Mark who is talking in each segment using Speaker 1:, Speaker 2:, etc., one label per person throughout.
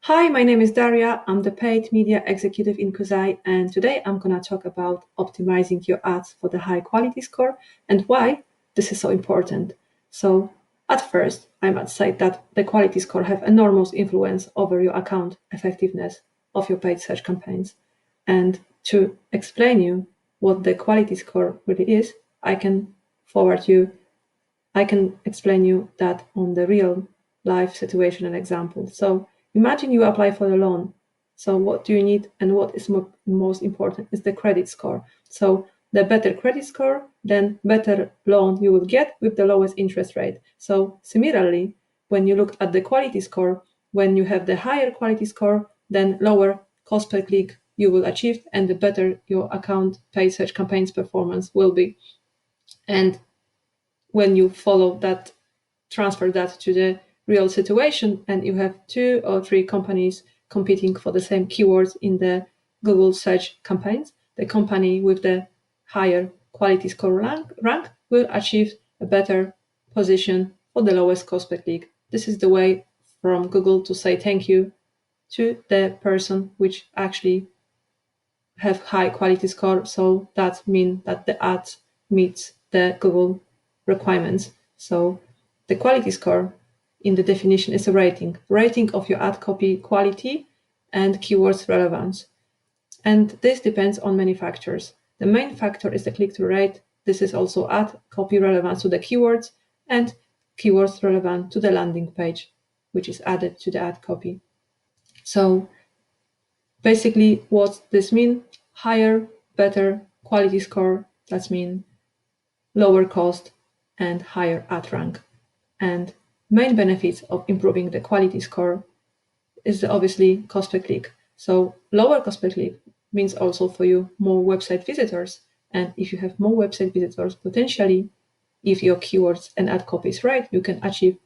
Speaker 1: Hi, my name is Daria. I'm the paid media executive in Koozai, and today I'm going to talk about optimizing your ads for the high quality score and why this is so important. So, at first, I must say that the quality score have enormous influence over your account effectiveness of your paid search campaigns. And to explain you what the quality score really is, I can explain you that on the real life situation and example. So imagine you apply for a loan. So what do you need and what is most important is the credit score. So the better credit score, then better loan you will get with the lowest interest rate. So similarly, when you look at the quality score, when you have the higher quality score, then lower cost per click you will achieve and the better your account paid search campaigns performance will be. And when you follow that, transfer that to the real situation, and you have 2 or 3 companies competing for the same keywords in the Google search campaigns, the company with the higher quality score rank will achieve a better position for the lowest cost per click. This is the way from Google to say thank you to the person which actually have high quality score. So that means that the ad meets the Google requirements. So the quality score in the definition is a rating of your ad copy quality and keywords relevance. And this depends on many factors. The main factor is the click-through rate. This is also ad copy relevance to the keywords and keywords relevant to the landing page, which is added to the ad copy. So basically what this means, higher, better quality score, that means lower cost and higher ad rank. And main benefits of improving the quality score is obviously cost per click. So lower cost per click means also for you more website visitors. And if you have more website visitors, potentially, if your keywords and ad copy is right, you can achieve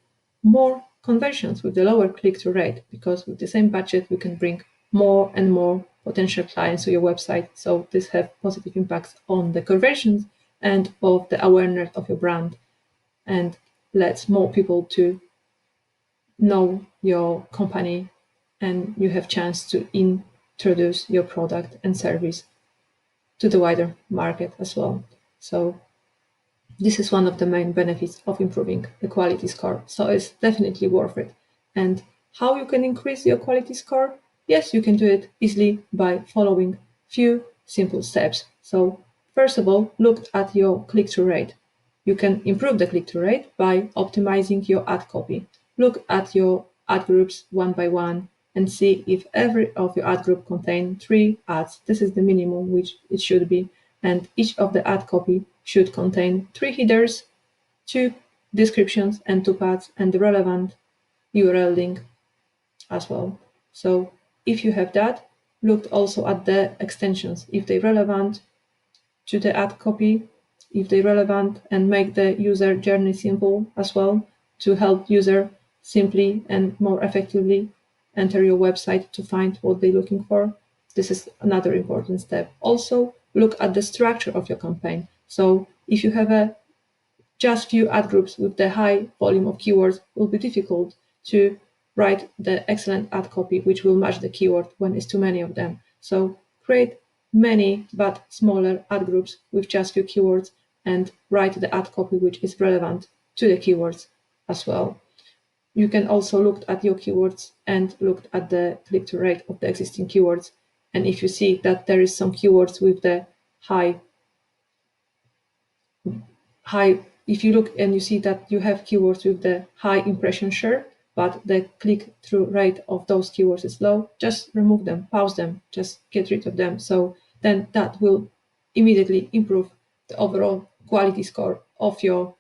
Speaker 1: more conversions with the lower click-through rate, because with the same budget, you can bring more and more potential clients to your website. So this have positive impacts on the conversions and of the awareness of your brand, and lets more people to know your company, and you have chance to introduce your product and service to the wider market as well. So this is one of the main benefits of improving the quality score. So it's definitely worth it. And how you can increase your quality score? Yes, you can do it easily by following few simple steps. So first of all, look at your click-through rate. You can improve the click-through rate by optimizing your ad copy. Look at your ad groups one by one and see if every of your ad group contain 3 ads. This is the minimum which it should be. And each of the ad copy should contain 3 headers, 2 descriptions and 2 paths, and the relevant URL link as well. So if you have that, look also at the extensions, if they're relevant to the ad copy, if they're relevant, and make the user journey simple as well to help user simply and more effectively enter your website to find what they're looking for. This is another important step. Also, look at the structure of your campaign. So if you have just few ad groups with the high volume of keywords, it will be difficult to write the excellent ad copy which will match the keyword when it's too many of them. So create many but smaller ad groups with just few keywords and write the ad copy which is relevant to the keywords as well. You can also look at your keywords and look at the click-through rate of the existing keywords. And if you see that there is some keywords with the high, if you look and you see that you have keywords with the high impression share, but the click-through rate of those keywords is low, just remove them, pause them, just get rid of them. So then that will immediately improve the overall quality score of your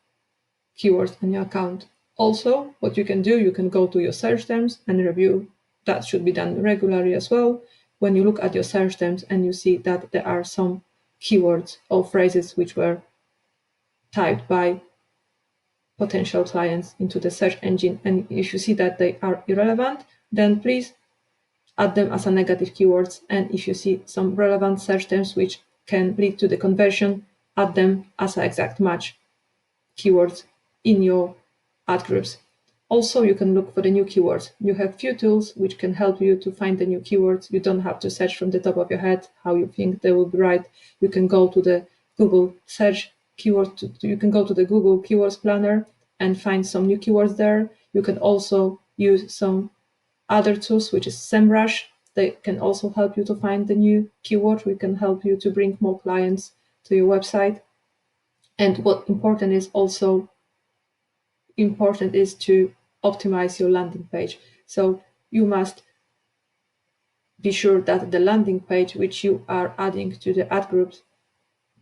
Speaker 1: keywords and your account. Also, what you can do, you can go to your search terms and review. That should be done regularly as well. When you look at your search terms and you see that there are some keywords or phrases which were typed by potential clients into the search engine, and if you see that they are irrelevant, then please add them as a negative keywords. And if you see some relevant search terms which can lead to the conversion, add them as an exact match keywords in your ad groups. Also, you can look for the new keywords. You have few tools which can help you to find the new keywords. You don't have to search from the top of your head how you think they will be right. You can go to the Google search keyword. You can go to the Google Keywords Planner and find some new keywords there. You can also use some other tools, which is SEMrush. They can also help you to find the new keyword. We can help you to bring more clients to your website. And what important is to optimize your landing page. So you must be sure that the landing page which you are adding to the ad groups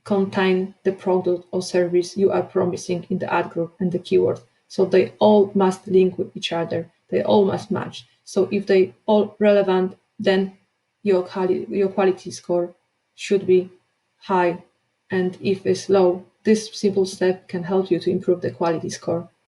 Speaker 1: contain the product or service you are promising in the ad group and the keyword. So they all must link with each other. They all must match. So if they all relevant, then your quality score should be high. And if it's low, this simple step can help you to improve the quality score.